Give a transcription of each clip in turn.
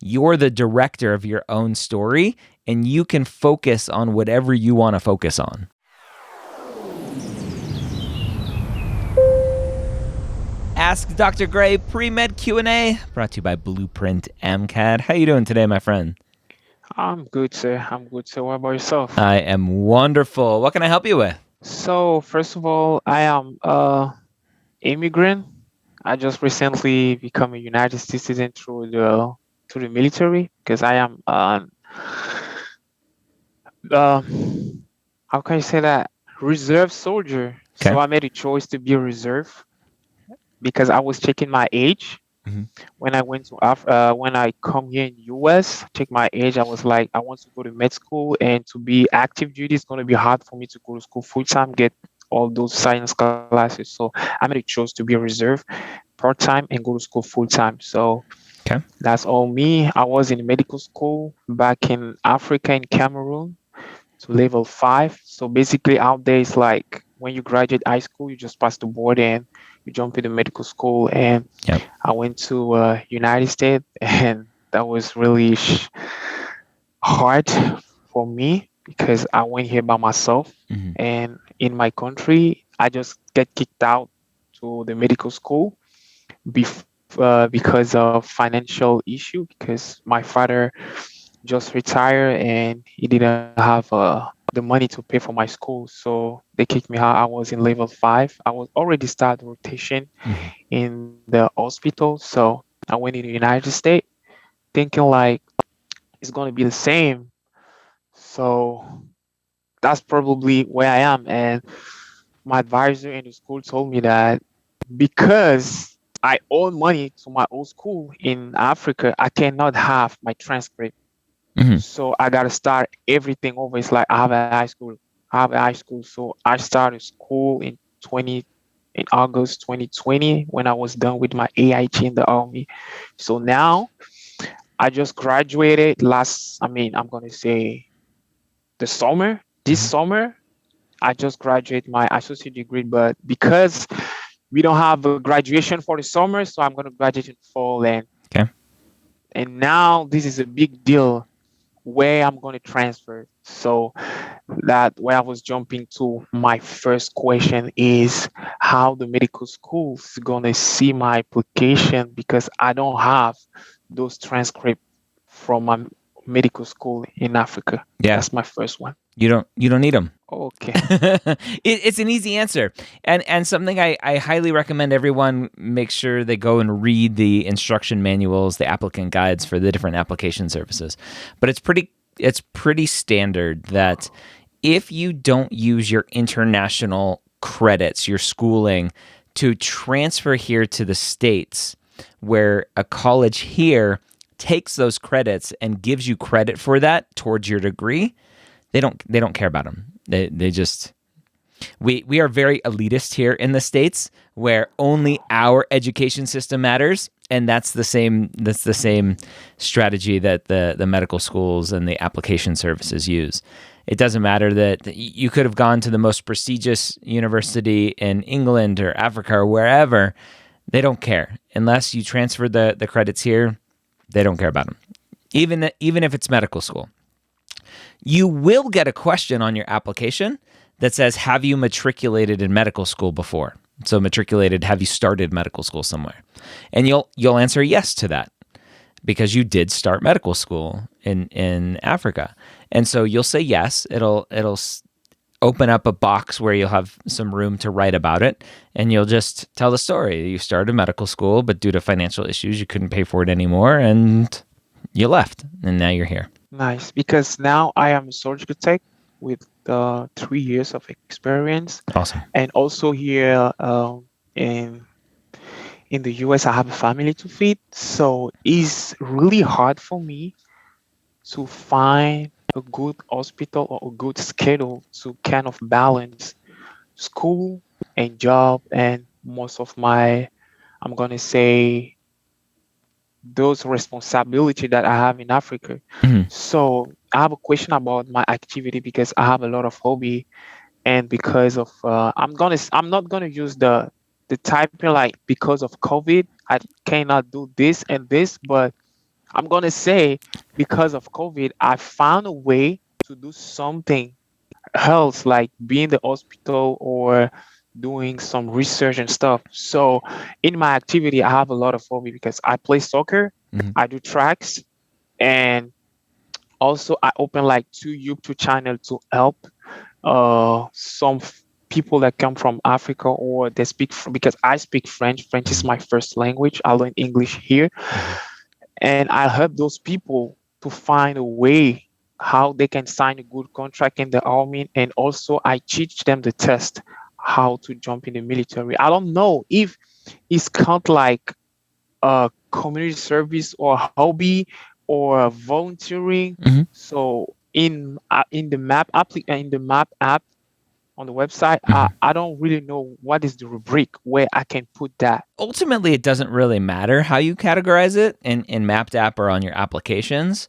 You're the director of your own story, and you can focus on whatever you want to focus on. Ask Dr. Gray Pre-Med Q&A, brought to you by Blueprint MCAT. How you doing today, my friend? I'm good, sir. I'm good, sir. What about yourself? I am wonderful. What can I help you with? So, first of all, I am immigrant. I just recently become a United States citizen through the military because I am uh, how can I say that, reserve soldier. Okay. So I made a choice to be a reserve because I was checking my age Mm-hmm. when I went to when I come here in US, check my age, I was like, I want to go to med school, and to be active duty, it's going to be hard for me to go to school full time, get all those science classes. So I made a choice to be a reserve part time and go to school full time. So Okay. that's all me. I was in medical school back in Africa, in Cameroon, to level 5. So basically out there it's like when you graduate high school, you just pass the board and you jump into medical school. And Yep. I went to United States, and that was really hard for me because I went here by myself, Mm-hmm. and in my country I just get kicked out to the medical school because of financial issue, because my father just retired and he didn't have the money to pay for my school, so they kicked me out. I was in level 5. I was already started rotation Mm-hmm. in the hospital, so I went in the United States thinking like it's going to be the same. So that's probably where I am. And my advisor in the school told me that because I owe money to my old school in Africa, I cannot have my transcript. Mm-hmm. So I gotta start everything over. It's like I have a high school. I have a high school. So I started school in August 2020 when I was done with my AIT in the army. So now I just graduated I'm gonna say the summer. This Mm-hmm. summer, I just graduated my associate degree, but because we don't have a graduation for the summer, so I'm gonna graduate in fall, Okay. and now this is a big deal where I'm gonna transfer. So that where I was jumping to my first question is how the medical schools gonna see my application, because I don't have those transcripts from my medical school in Africa. Yeah. That's my first one. You don't need them. Okay. It's an easy answer, and something I highly recommend everyone make sure they go and read the instruction manuals, the applicant guides for the different application services. But it's pretty standard that if you don't use your international credits, your schooling, to transfer here to the States, where a college here takes those credits and gives you credit for that towards your degree, they don't care about them. They just we are very elitist here in the States, where only our education system matters, and that's the same strategy that the medical schools and the application services use. It doesn't matter that you could have gone to the most prestigious university in England or Africa or wherever. They don't care unless you transfer the credits here. They don't care about them, even if it's medical school. You will get a question on your application that says, have you matriculated in medical school before? So matriculated, have you started medical school somewhere? And you'll answer yes to that because you did start medical school in Africa. And so you'll say yes. It'll open up a box where you'll have some room to write about it, and you'll just tell the story. You started medical school, but due to financial issues, you couldn't pay for it anymore, and you left, and now you're here. Nice, because now I am a surgical tech with 3 years of experience, Awesome. and also here in the US, I have a family to feed, so it's really hard for me to find a good hospital or a good schedule to kind of balance school and job and most of my, I'm gonna say, those responsibility that I have in Africa. Mhm. So I have a question about my activity because I have a lot of hobby, and because of I'm not gonna use the typing like because of COVID I cannot do this and this, but I'm gonna say because of COVID, I found a way to do something else, like being in the hospital or doing some research and stuff. So in my activity, I have a lot of hobby because I play soccer, Mhm. I do tracks, and also I open like two YouTube channels to help people that come from Africa or they speak because I speak French. French is Mhm. my first language. I learn English here, Mhm. and I help those people to find a way how they can sign a good contract in the army, and also I teach them the test how to jump in the military. I don't know if it's count like a community service or hobby or volunteering. Mhm. So in the map app on the website, Mhm. I don't really know what is the rubric where I can put that. Ultimately, it doesn't really matter how you categorize it in Mapped App or on your applications.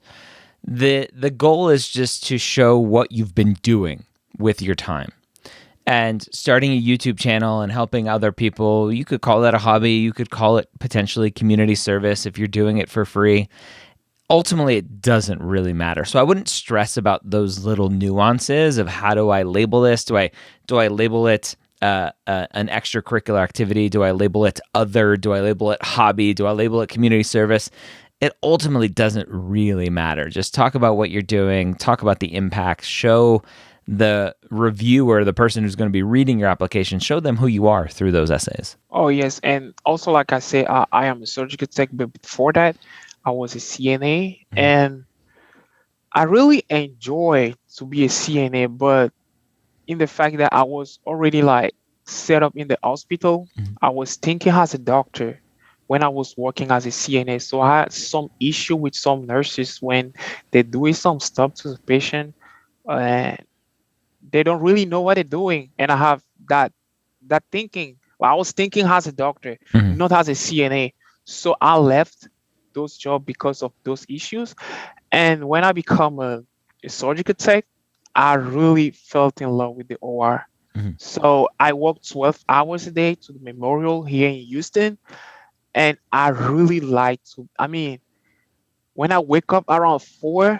The goal is just to show what you've been doing with your time. And starting a YouTube channel and helping other people, you could call that a hobby. You could call it potentially community service if you're doing it for free. Ultimately, it doesn't really matter. So I wouldn't stress about those little nuances of how do I label this? Do I label it an extracurricular activity? Do I label it other? Do I label it hobby? Do I label it community service? It ultimately doesn't really matter. Just talk about what you're doing, talk about the impact, show the reviewer, the person who's going to be reading your application, show them who you are through those essays. Oh yes, and also like I say, I am a surgical tech, but before that, I was a CNA, Mhm. and I really enjoy to be a CNA, but in the fact that I was already like set up in the hospital, Mhm. I was thinking as a doctor when I was working as a CNA. So I had some issue with some nurses when they're doing some stuff to the patient, and they don't really know what they're doing. And I have that thinking. Well, I was thinking as a doctor, Mhm. not as a CNA. So I left those jobs because of those issues. And when I become a surgical tech, I really felt in love with the OR. Mhm. So I worked 12 hours a day to the memorial here in Houston. And I really like to, I mean, when I wake up around 4,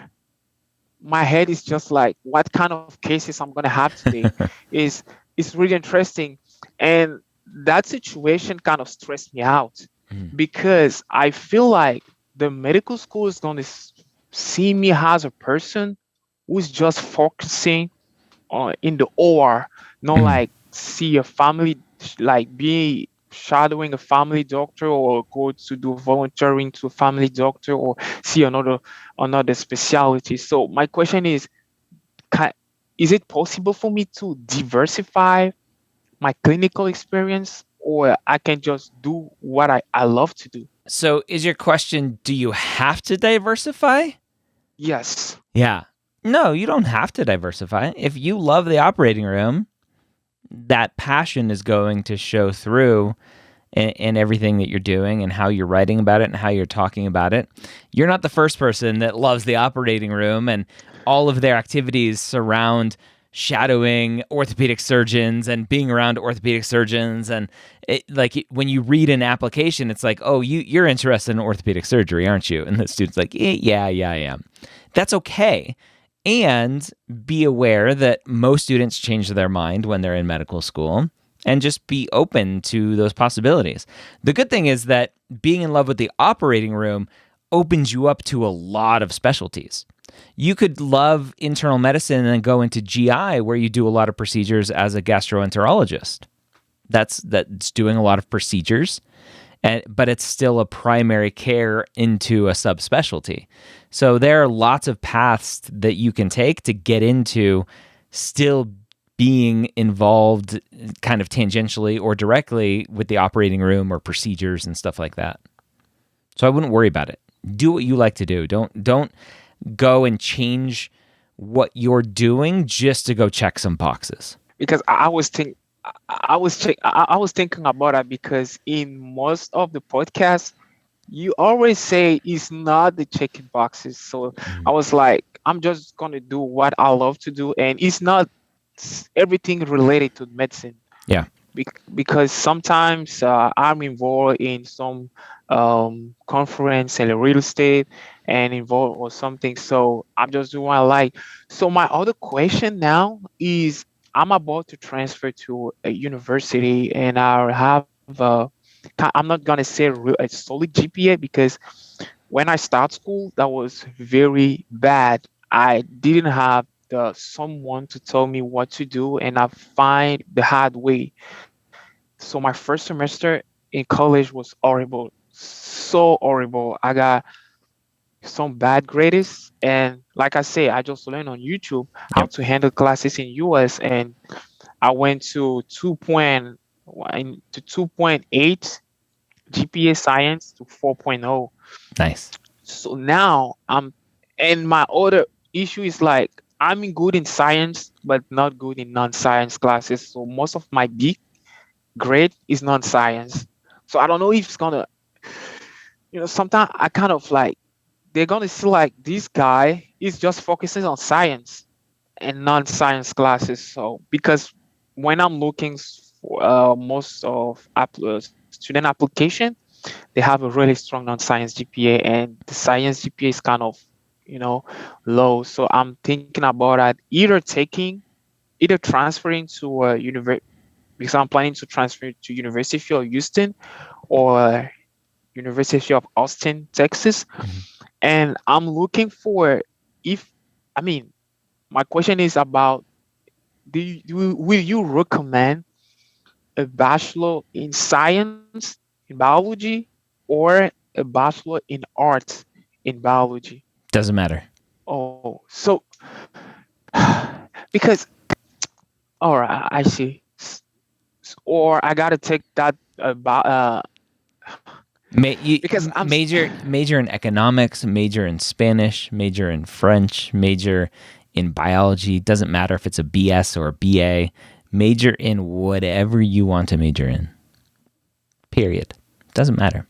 my head is just like, what kind of cases I'm going to have today? Is It's really interesting. And that situation kind of stressed me out Mhm. because I feel like the medical school is going to see me as a person who's just focusing on in the OR, not Mhm. like see a family, like be shadowing a family doctor or go to do volunteering to a family doctor or see another specialty. So my question is, can, is it possible for me to diversify my clinical experience, or I can just do what I love to do? So, is your question, do you have to diversify? Yes. Yeah. No, you don't have to diversify. If you love the operating room, that passion is going to show through in everything that you're doing and how you're writing about it and how you're talking about it. You're not the first person that loves the operating room, and all of their activities surround shadowing orthopedic surgeons and being around orthopedic surgeons. And when you read an application, it's like, oh, you're interested in orthopedic surgery, aren't you? And the student's like, yeah, I am. That's okay. And be aware that most students change their mind when they're in medical school, and just be open to those possibilities. The good thing is that being in love with the operating room opens you up to a lot of specialties. You could love internal medicine and then go into GI, where you do a lot of procedures as a gastroenterologist. That's doing a lot of procedures, but it's still a primary care into a subspecialty. So there are lots of paths that you can take to get into still being involved kind of tangentially or directly with the operating room or procedures and stuff like that. So I wouldn't worry about it. Do what you like to do. Don't go and change what you're doing just to go check some boxes. Because I was thinking about that because in most of the podcasts you always say it's not the checking boxes. So I Mhm. was like, I'm just gonna do what I love to do, and it's not everything related to medicine. Yeah. Because sometimes I'm involved in some conference and real estate. and involved or something. So I'm just doing what I like. So my other question now is I'm about to transfer to a university and I have I'm not gonna say a solid GPA because when I start school, that was very bad. I didn't have someone to tell me what to do, and I find the hard way. So my first semester in college was horrible, so horrible. I got some bad grades, and like I say, I just learned on YouTube how Yep. to handle classes in US, and I went to 2.8 GPA science to 4.0. Nice. So now and my other issue is like I'm good in science, but not good in non-science classes. So most of my big grade is non-science. So I don't know if it's gonna, sometimes I kind of like they're gonna see like this guy is just focusing on science and non-science classes. So because when I'm looking for most of student application, they have a really strong non-science GPA, and the science GPA is kind of, you know, low. So I'm thinking about that either transferring to a university because I'm planning to transfer to University of Houston or University of Austin, Texas, Mhm. and I'm looking for if I mean my question is about will you recommend a bachelor in science in biology or a bachelor in arts in biology? Doesn't matter. Oh, so because all right, I see. Or I gotta take that about because Major in economics, major in Spanish, major in French, major in biology. Doesn't matter if it's a BS or a BA. Major in whatever you want to major in. Period. Doesn't matter.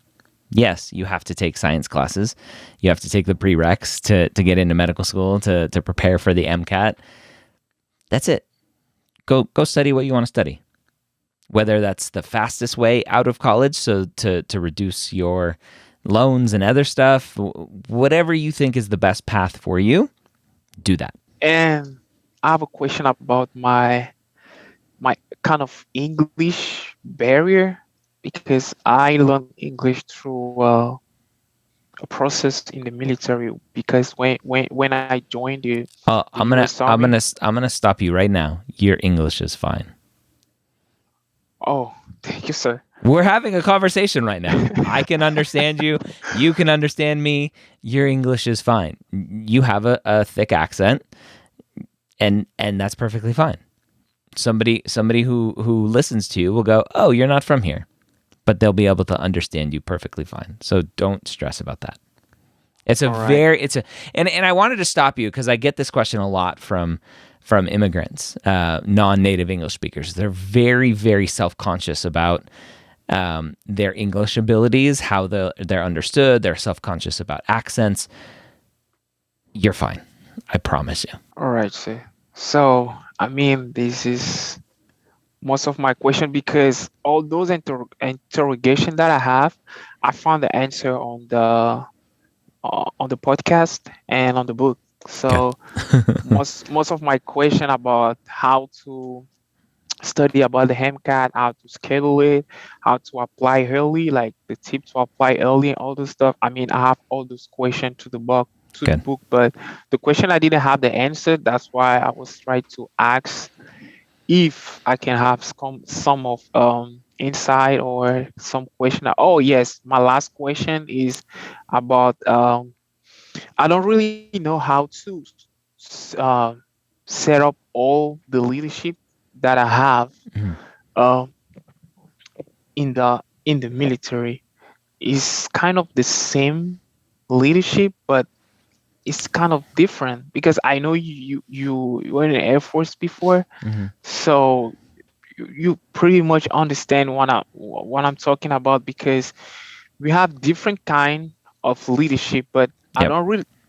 Yes, you have to take science classes. You have to take the prereqs to get into medical school to prepare for the MCAT. That's it. Go study what you want to study. Whether that's the fastest way out of college, so to reduce your loans and other stuff, whatever you think is the best path for you, do that. and I have a question about my kind of English barrier because I learned English through a process in the military because when I joined the I'm US gonna I'm Army. gonna I'm gonna stop you right now. Your English is fine. Oh, thank you, sir. We're having a conversation right now. I can understand you. You can understand me. Your English is fine. You have a thick accent, and that's perfectly fine. Somebody who listens to you will go, "Oh, you're not from here," but they'll be able to understand you perfectly fine. So don't stress about that. It's a All right. very it's a and I wanted to stop you because I get this question a lot from immigrants, non-native English speakers. They're very self-conscious about their English abilities, how they're understood. They're self-conscious about accents. You're fine. I promise you. All right, sir. So, I mean, this is most of my question because all those interrogation that I have, I found the answer on the podcast and on the book. Good. So most of my question about how to study about the MCAT, how to schedule it, how to apply early, like the tip to apply early and all this stuff. I mean, I have all those questions to the Good. book, but the question I didn't have the answer. That's why I was trying to ask if I can have some of insight or some question. Oh yes, my last question is about I don't really know how to s- uh, set up all the leadership that I have Mhm. uh, in the military. Is kind of the same leadership, but it's kind of different because I know you were in the Air Force before, Mhm. so you pretty much understand what I'm talking about because we have different kind of leadership, but Yep.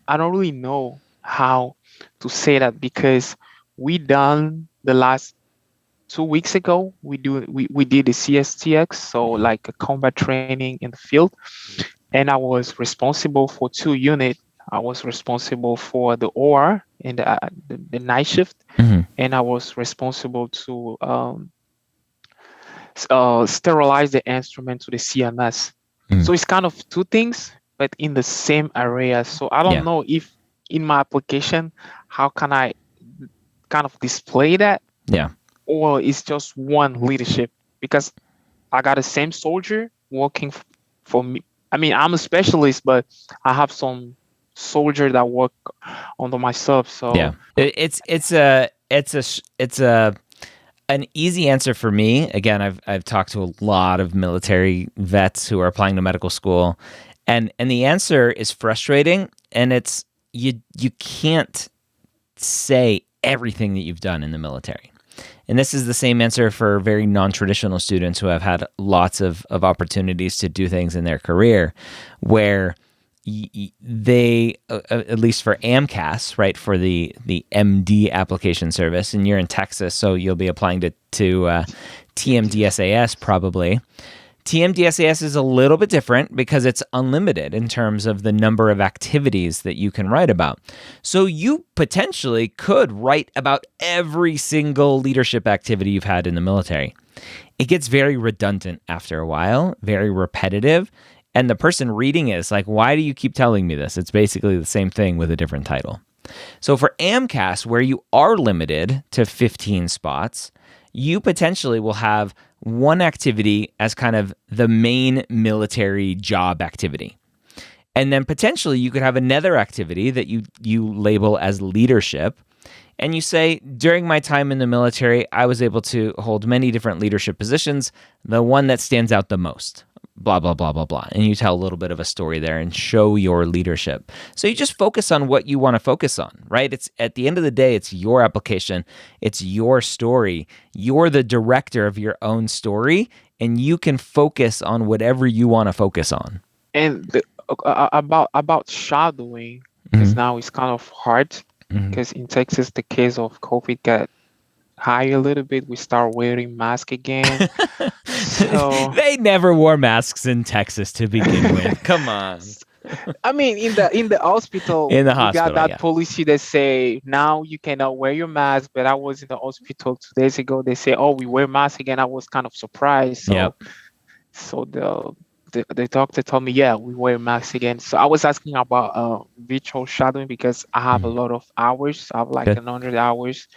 I don't really know how to say that because we done the last 2 weeks ago we did the CSTX, so like a combat training in the field, and I was responsible for two units. I was responsible for the OR and the night shift, Hmm. and I was responsible to sterilize the instrument to the CMS. Hmm. So it's kind of two things, but in the same area. So I don't Yeah. know if in my application, how can I kind of display that, Yeah. or it's just one leadership? Because I got the same soldier working for me. I mean, I'm a specialist, but I have some soldier that work under myself. Yeah. So It's a an easy answer for me. Again, I've talked to a lot of military vets who are applying to medical school, and the answer is frustrating. And it's you can't say everything that you've done in the military. And this is the same answer for very non-traditional students who have had lots of opportunities to do things in their career, where they, at least for AMCAS, right, for the MD application service, and you're in Texas, so you'll be applying to TMDSAS probably. TMDSAS is a little bit different because it's unlimited in terms of the number of activities that you can write about. So you potentially could write about every single leadership activity you've had in the military. It gets very redundant after a while, very repetitive. And the person reading it is like, why do you keep telling me this? It's basically the same thing with a different title. So for AMCAS, where you are limited to 15 spots, you potentially will have one activity as kind of the main military job activity. And then potentially you could have another activity that you label as leadership. And you say, during my time in the military, I was able to hold many different leadership positions. The one that stands out the most, blah, blah, blah, blah, blah. And you tell a little bit of a story there and show your leadership. So you just focus on what you want to focus on, right? It's at the end of the day, it's your application. It's your story. You're the director of your own story, and you can focus on whatever you want to focus on. and about shadowing, because Mm-hmm. now it's kind of hard. Mm-hmm. Because in Texas, the case of COVID got high a little bit. We start wearing mask again. So They never wore masks in Texas to begin with. Come on. I mean, in the hospital, In the we got hospital, that yeah. policy that say now you cannot wear your mask. But I was in the hospital 2 days ago. They say, "Oh, we wear masks again." I was kind of surprised. Yep. So the doctor told me, "Yeah, we wear masks again." So I was asking about virtual shadowing because I have a Mm. lot of hours. I have like Good. 100 hours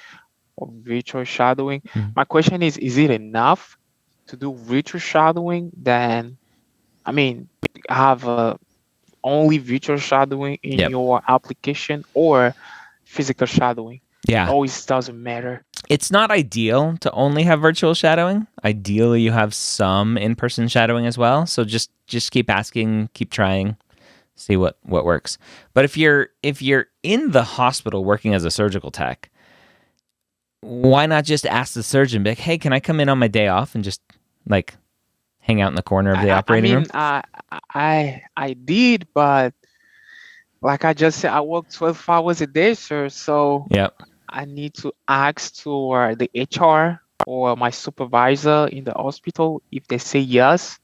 of virtual shadowing. Mm. My question is it enough to do virtual shadowing? Then I mean, have only virtual shadowing in Yep. your application or physical shadowing. It Yeah. always doesn't matter. It's not ideal to only have virtual shadowing. Ideally, you have some in-person shadowing as well. So just keep asking, keep trying, see what works. But if you're in the hospital working as a surgical tech, why not just ask the surgeon, be like, hey, can I come in on my day off and just like hang out in the corner of the I operating room? mean, I did, but like I just said, I work 12 hours a day, sir. So Yep. I need to ask to the HR or my supervisor in the hospital if they say yes.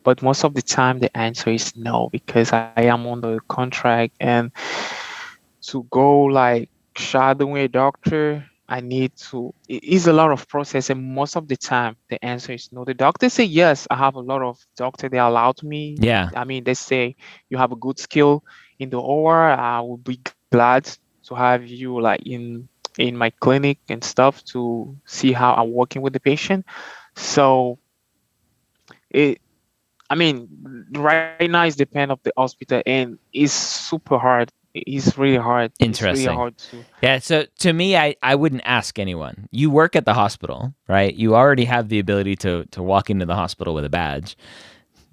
But most of the time, the answer is no because I am on the contract, and to go like shadowing a doctor, I need to. It is a lot of process, and most of the time, the answer is no. The doctor say yes. I have a lot of doctor they allowed me. Yeah. I mean, they say you have a good skill in the OR. I will be glad to have you like in my clinic and stuff to see how I'm working with the patient. So it I mean, right now it's depend of the hospital and it's super hard. It's really hard. It's really Interesting. hard to. Yeah, so to me, I wouldn't ask anyone. You work at the hospital, right? You already have the ability to walk into the hospital with a badge.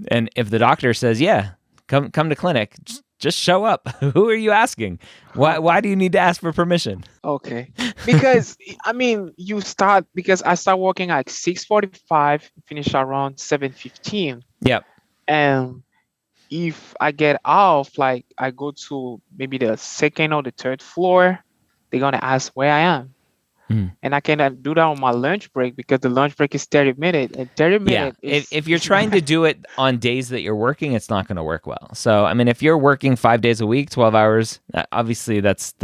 And if the doctor says, yeah, come to clinic, just show up. Who are you asking? Why do you need to ask for permission? Okay. Because I mean, you start because I start working at 6:45, finish around 7:15. Yep. And if I get off, like I go to maybe the second or the third floor, they're gonna ask where I am. Mm. and I cannot do that on my lunch break because the lunch break is 30 minutes, and 30 Yeah, minutes if you're is trying to not. do it on days that you're working, it's not going to work well. So, I mean, if you're working 5 days a week, 12 hours, obviously that's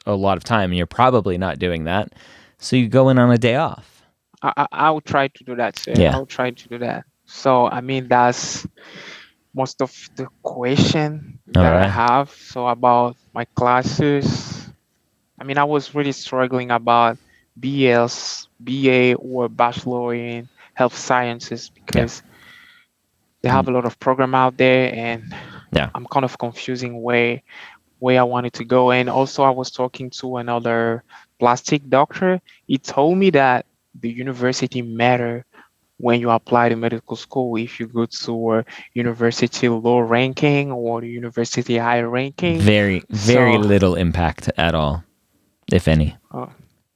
a lot of time, and you're probably not doing that. So you go in on a day off. I will try to do that, sir. I Yeah. will try to do that. So I mean, that's most of the question All that I right. have. So about my classes, I mean, I was really struggling about BS, BA, or bachelor in health sciences Yeah. because they have a lot of program out there, and Yeah. I'm kind of confusing where I wanted to go. And also, I was talking to another plastic doctor. He told me that the university matter when you apply to medical school. If you go to a university low ranking or the university high ranking, Very, very so little impact at all, if any. uh,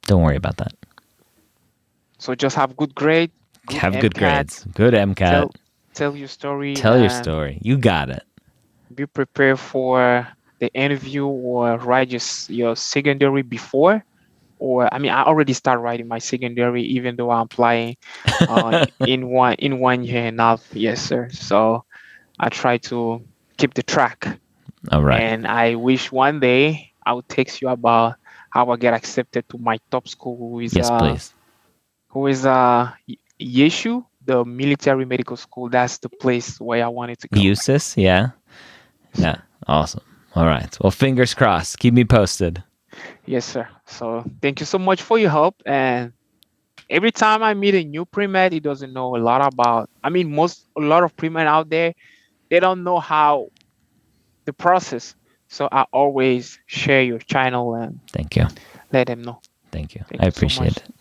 Don't worry about that. so just have good grade, good Have good MCAT, grades. Good MCAT. tell tell your story, Tell your and story. You got it. be prepared for the interview or write your secondary before. Or I mean, I already start writing my secondary, even though I'm applying in 1 year and a half. Yes, sir. So I try to keep the track, All right. and I wish one day I would text you about how I get accepted to my top school, Yes, please. who is Yeshu, the military medical school. That's the place where I wanted to go. Usis, yeah. Yes, Yeah. sir. Awesome. All right. Well, fingers crossed. Keep me posted. Yes, sir. So thank you so much for your help. And every time I meet a new pre-med, he doesn't know a lot about. I mean, a lot of pre-med out there, they don't know how the process. So I always share your channel and Thank you. let them know. Thank you. I Thank you so appreciate much. it.